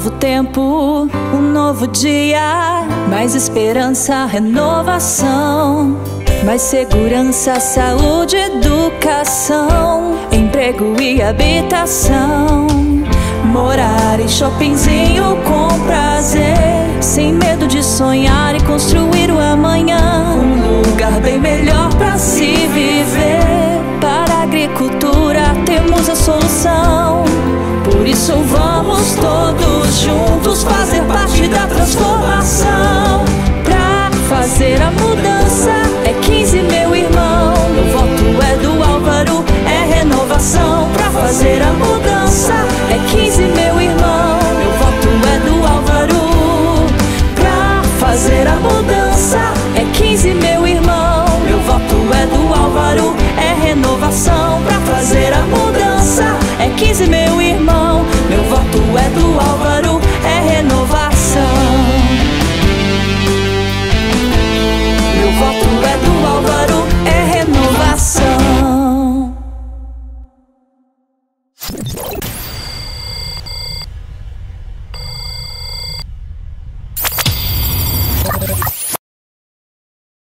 novo tempo, um novo dia, mais esperança, renovação, mais segurança, saúde, educação, emprego e habitação. Morar em shoppingzinho com prazer, sem medo de sonhar e construir o amanhã. Um lugar bem melhor pra se viver. Para a agricultura temos a solução. Por isso vamos todos juntos fazer parte da transformação. Pra fazer a mudança é 15, meu irmão. Meu voto é do Álvaro, é renovação. Pra fazer a mudança é 15, meu irmão. Meu voto é do Álvaro. Pra fazer a mudança é 15, meu irmão. Meu voto é do Álvaro, é renovação. Pra fazer a mudança é 15, meu irmão. Meu voto é do Álvaro, é renovação. Meu voto